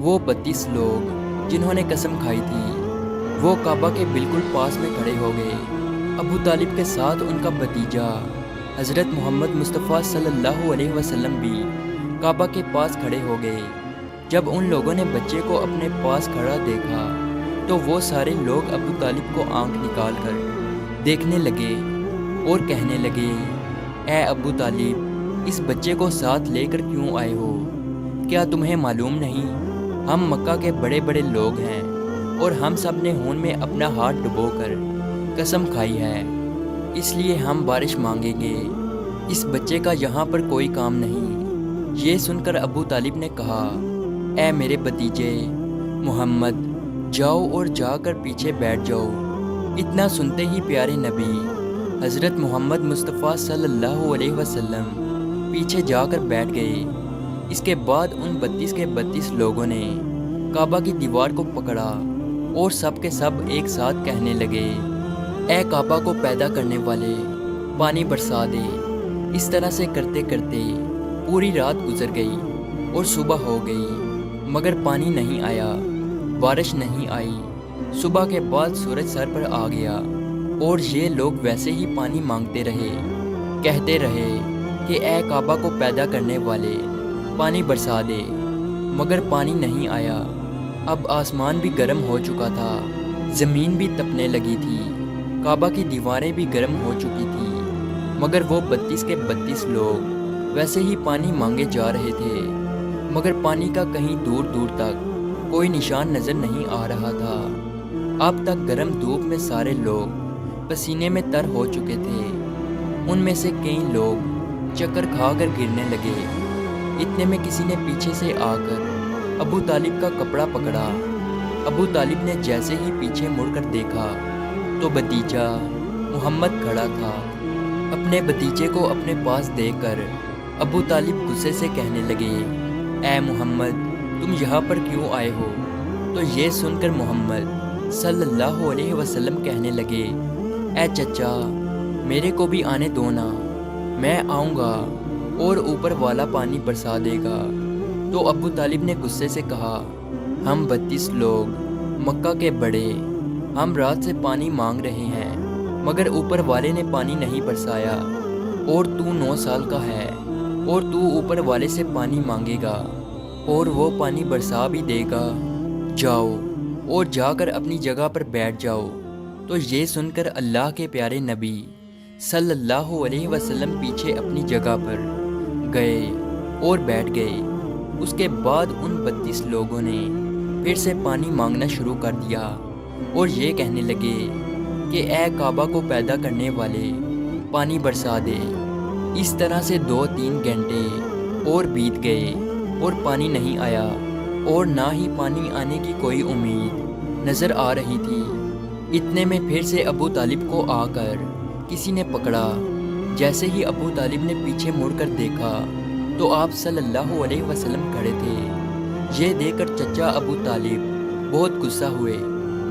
وہ 32 لوگ جنہوں نے قسم کھائی تھی وہ کعبہ کے بالکل پاس میں کھڑے ہو گئے۔ ابو طالب کے ساتھ ان کا بھتیجا حضرت محمد مصطفیٰ صلی اللہ علیہ وسلم بھی کعبہ کے پاس کھڑے ہو گئے۔ جب ان لوگوں نے بچے کو اپنے پاس کھڑا دیکھا تو وہ سارے لوگ ابو طالب کو آنکھ نکال کر دیکھنے لگے اور کہنے لگے، اے ابو طالب، اس بچے کو ساتھ لے کر کیوں آئے ہو؟ کیا تمہیں معلوم نہیں ہم مکہ کے بڑے بڑے لوگ ہیں اور ہم سب نے خون میں اپنا ہاتھ ڈبو کر قسم کھائی ہے، اس لیے ہم بارش مانگیں گے، اس بچے کا یہاں پر کوئی کام نہیں۔ یہ سن کر ابو طالب نے کہا، اے میرے بھتیجے محمد، جاؤ اور جا کر پیچھے بیٹھ جاؤ۔ اتنا سنتے ہی پیارے نبی حضرت محمد مصطفیٰ صلی اللہ علیہ وسلم پیچھے جا کر بیٹھ گئے۔ اس کے بعد ان 32 کے 32 لوگوں نے کعبہ کی دیوار کو پکڑا اور سب کے سب ایک ساتھ کہنے لگے، اے کعبہ کو پیدا کرنے والے، پانی برسا دے۔ اس طرح سے کرتے کرتے پوری رات گزر گئی اور صبح ہو گئی مگر پانی نہیں آیا، بارش نہیں آئی۔ صبح کے بعد سورج سر پر آ گیا اور یہ لوگ ویسے ہی پانی مانگتے رہے، کہتے رہے کہ اے کعبہ کو پیدا کرنے والے، پانی برسا دے، مگر پانی نہیں آیا۔ اب آسمان بھی گرم ہو چکا تھا، زمین بھی تپنے لگی تھی، کعبہ کی دیواریں بھی گرم ہو چکی تھی، مگر وہ 32 کے 32 لوگ ویسے ہی پانی مانگے جا رہے تھے، مگر پانی کا کہیں دور دور تک کوئی نشان نظر نہیں آ رہا تھا۔ اب تک گرم دھوپ میں سارے لوگ پسینے میں تر ہو چکے تھے، ان میں سے کئی لوگ چکر کھا کر گرنے لگے۔ اتنے میں کسی نے پیچھے سے آ کر ابو طالب کا کپڑا پکڑا۔ ابو طالب نے جیسے ہی پیچھے مڑ کر دیکھا تو بھتیجا محمد کھڑا تھا۔ اپنے بھتیجے کو اپنے پاس دیکھ کر ابو طالب غصے سے کہنے لگے، اے محمد، تم یہاں پر کیوں آئے ہو؟ تو یہ سن کر محمد صلی اللہ علیہ وسلم کہنے لگے، اے چچا، میرے کو بھی آنے دو نا، میں آؤں گا اور اوپر والا پانی برسا دے گا۔ تو ابو طالب نے غصے سے کہا، ہم 32 لوگ مکہ کے بڑے، ہم رات سے پانی مانگ رہے ہیں مگر اوپر والے نے پانی نہیں برسایا، اور تو 9 سال کا ہے اور تو اوپر والے سے پانی مانگے گا اور وہ پانی برسا بھی دے گا، جاؤ اور جا کر اپنی جگہ پر بیٹھ جاؤ۔ تو یہ سن کر اللہ کے پیارے نبی صلی اللہ علیہ وسلم پیچھے اپنی جگہ پر گئے اور بیٹھ گئے۔ اس کے بعد ان 32 لوگوں نے پھر سے پانی مانگنا شروع کر دیا اور یہ کہنے لگے کہ اے کعبہ کو پیدا کرنے والے، پانی برسا دے۔ اس طرح سے 2-3 گھنٹے اور بیت گئے اور پانی نہیں آیا اور نہ ہی پانی آنے کی کوئی امید نظر آ رہی تھی۔ اتنے میں پھر سے ابو طالب کو آ کر کسی نے پکڑا۔ جیسے ہی ابو طالب نے پیچھے مڑ کر دیکھا تو آپ صلی اللہ علیہ وسلم کھڑے تھے۔ یہ دیکھ کر چچا ابو طالب بہت غصہ ہوئے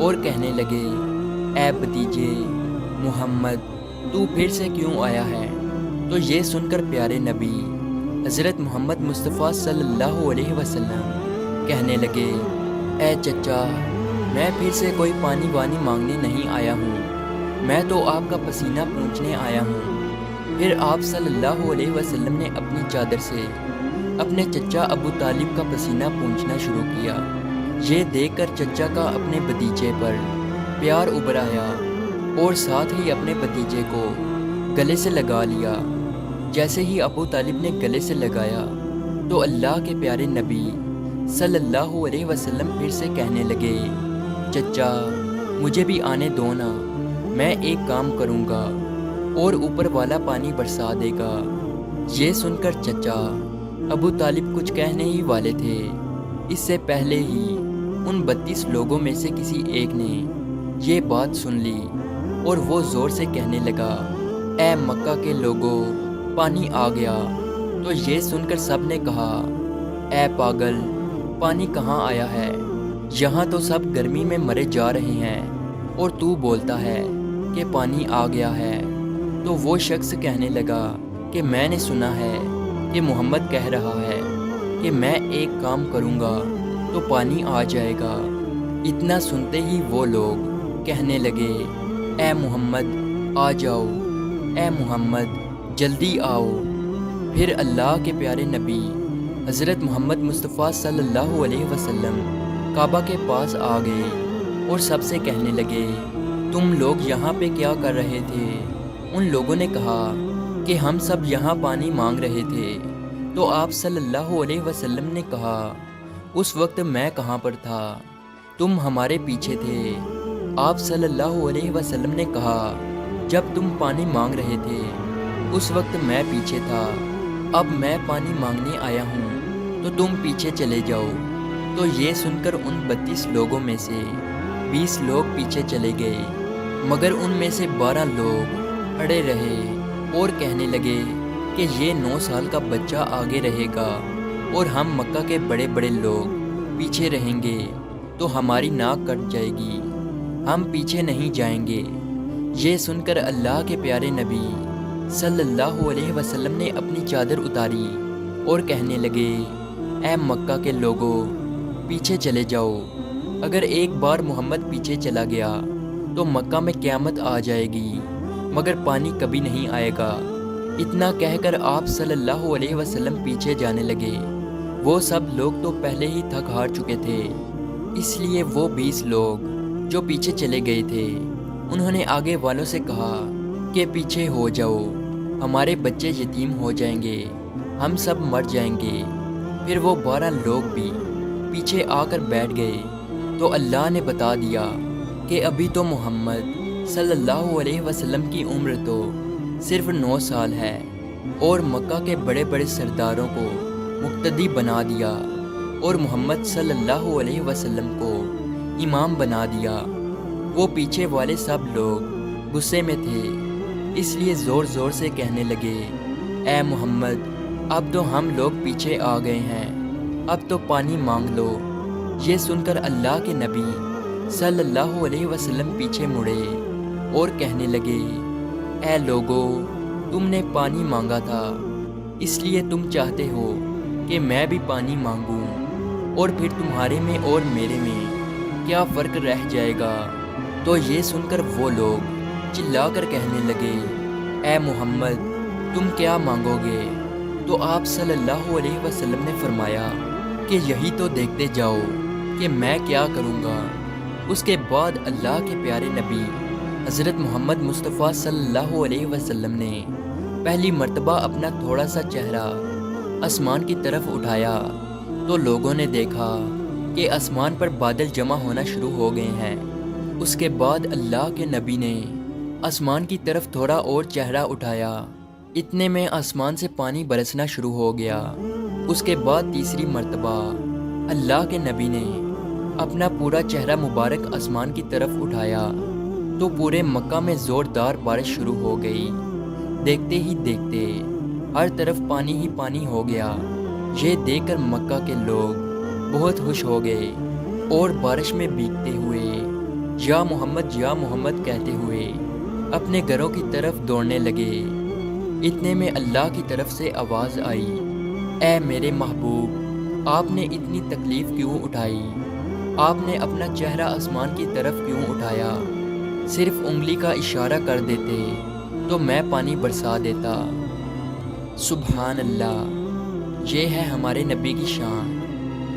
اور کہنے لگے، اے بھتیجے محمد، تو پھر سے کیوں آیا ہے؟ تو یہ سن کر پیارے نبی حضرت محمد مصطفیٰ صلی اللہ علیہ وسلم کہنے لگے، اے چچا، میں پھر سے کوئی پانی وانی مانگنے نہیں آیا ہوں، میں تو آپ کا پسینہ پوچھنے آیا ہوں۔ پھر آپ صلی اللہ علیہ وسلم نے اپنی چادر سے اپنے چچا ابو طالب کا پسینہ پوچھنا شروع کیا۔ یہ دیکھ کر چچا کا اپنے بھتیجے پر پیار ابھر آیا اور ساتھ ہی اپنے بھتیجے کو گلے سے لگا لیا۔ جیسے ہی ابو طالب نے گلے سے لگایا تو اللہ کے پیارے نبی صلی اللہ علیہ وسلم پھر سے کہنے لگے، چچا، مجھے بھی آنے دو نا، میں ایک کام کروں گا اور اوپر والا پانی برسا دے گا۔ یہ سن کر چچا ابو طالب کچھ کہنے ہی والے تھے، اس سے پہلے ہی ان 32 لوگوں میں سے کسی ایک نے یہ بات سن لی اور وہ زور سے کہنے لگا، اے مکہ کے لوگوں، پانی آ گیا۔ تو یہ سن کر سب نے کہا، اے پاگل، پانی کہاں آیا ہے؟ یہاں تو سب گرمی میں مرے جا رہے ہیں اور تو بولتا ہے کہ پانی آ گیا ہے۔ تو وہ شخص کہنے لگا کہ میں نے سنا ہے کہ محمد کہہ رہا ہے کہ میں ایک کام کروں گا تو پانی آ جائے گا۔ اتنا سنتے ہی وہ لوگ کہنے لگے، اے محمد آ جاؤ، اے محمد جلدی آؤ۔ پھر اللہ کے پیارے نبی حضرت محمد مصطفیٰ صلی اللہ علیہ وسلم کعبہ کے پاس آ گئے اور سب سے کہنے لگے، تم لوگ یہاں پہ کیا کر رہے تھے؟ ان لوگوں نے کہا کہ ہم سب یہاں پانی مانگ رہے تھے۔ تو آپ صلی اللہ علیہ وسلم نے کہا، اس وقت میں کہاں پر تھا؟ تم ہمارے پیچھے تھے۔ آپ صلی اللہ علیہ وسلم نے کہا، جب تم پانی مانگ رہے تھے اس وقت میں پیچھے تھا، اب میں پانی مانگنے آیا ہوں تو تم پیچھے چلے جاؤ۔ تو یہ سن کر ان 32 لوگوں میں سے 20 لوگ پیچھے چلے گئے، مگر ان میں سے 12 لوگ اڑے رہے اور کہنے لگے کہ یہ 9 سال کا بچہ آگے رہے گا اور ہم مکہ کے بڑے بڑے لوگ پیچھے رہیں گے تو ہماری ناک کٹ جائے گی، ہم پیچھے نہیں جائیں گے۔ یہ سن کر اللہ کے پیارے نبی صلی اللہ علیہ وسلم نے اپنی چادر اتاری اور کہنے لگے، اے مکہ کے لوگوں پیچھے چلے جاؤ، اگر ایک بار محمد پیچھے چلا گیا تو مکہ میں قیامت آ جائے گی، مگر پانی کبھی نہیں آئے گا۔ اتنا کہہ کر آپ صلی اللہ علیہ وسلم پیچھے جانے لگے۔ وہ سب لوگ تو پہلے ہی تھک ہار چکے تھے، اس لیے وہ 20 لوگ جو پیچھے چلے گئے تھے انہوں نے آگے والوں سے کہا کہ پیچھے ہو جاؤ، ہمارے بچے یتیم ہو جائیں گے، ہم سب مر جائیں گے۔ پھر وہ 12 لوگ بھی پیچھے آ کر بیٹھ گئے تو اللہ نے بتا دیا کہ ابھی تو محمد صلی اللہ علیہ وسلم کی عمر تو صرف 9 سال ہے، اور مکہ کے بڑے بڑے سرداروں کو مقتدی بنا دیا اور محمد صلی اللہ علیہ وسلم کو امام بنا دیا۔ وہ پیچھے والے سب لوگ غصے میں تھے، اس لیے زور زور سے کہنے لگے، اے محمد اب تو ہم لوگ پیچھے آ گئے ہیں، اب تو پانی مانگ لو۔ یہ سن کر اللہ کے نبی صلی اللہ علیہ وسلم پیچھے مڑے اور کہنے لگے، اے لوگو تم نے پانی مانگا تھا، اس لیے تم چاہتے ہو کہ میں بھی پانی مانگوں، اور پھر تمہارے میں اور میرے میں کیا فرق رہ جائے گا؟ تو یہ سن کر وہ لوگ چلا کر کہنے لگے، اے محمد تم کیا مانگو گے؟ تو آپ صلی اللہ علیہ وسلم نے فرمایا کہ یہی تو دیکھتے جاؤ کہ میں کیا کروں گا۔ اس کے بعد اللہ کے پیارے نبی حضرت محمد مصطفیٰ صلی اللہ علیہ وسلم نے پہلی مرتبہ اپنا تھوڑا سا چہرہ آسمان کی طرف اٹھایا تو لوگوں نے دیکھا کہ آسمان پر بادل جمع ہونا شروع ہو گئے ہیں۔ اس کے بعد اللہ کے نبی نے آسمان کی طرف تھوڑا اور چہرہ اٹھایا، اتنے میں آسمان سے پانی برسنا شروع ہو گیا۔ اس کے بعد تیسری مرتبہ اللہ کے نبی نے اپنا پورا چہرہ مبارک آسمان کی طرف اٹھایا تو پورے مکہ میں زوردار بارش شروع ہو گئی۔ دیکھتے ہی دیکھتے ہر طرف پانی ہی پانی ہو گیا۔ یہ دیکھ کر مکہ کے لوگ بہت خوش ہو گئے اور بارش میں بھیگتے ہوئے یا محمد کہتے ہوئے اپنے گھروں کی طرف دوڑنے لگے۔ اتنے میں اللہ کی طرف سے آواز آئی، اے میرے محبوب آپ نے اتنی تکلیف کیوں اٹھائی؟ آپ نے اپنا چہرہ آسمان کی طرف کیوں اٹھایا؟ صرف انگلی کا اشارہ کر دیتے تو میں پانی برسا دیتا۔ سبحان اللہ، یہ ہے ہمارے نبی کی شان۔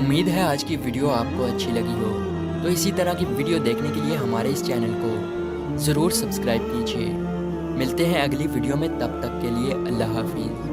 امید ہے آج کی ویڈیو آپ کو اچھی لگی ہو، تو اسی طرح کی ویڈیو دیکھنے کے لیے ہمارے اس چینل کو ضرور سبسکرائب کیجیے۔ ملتے ہیں اگلی ویڈیو میں، تب تک کے لیے اللہ حافظ۔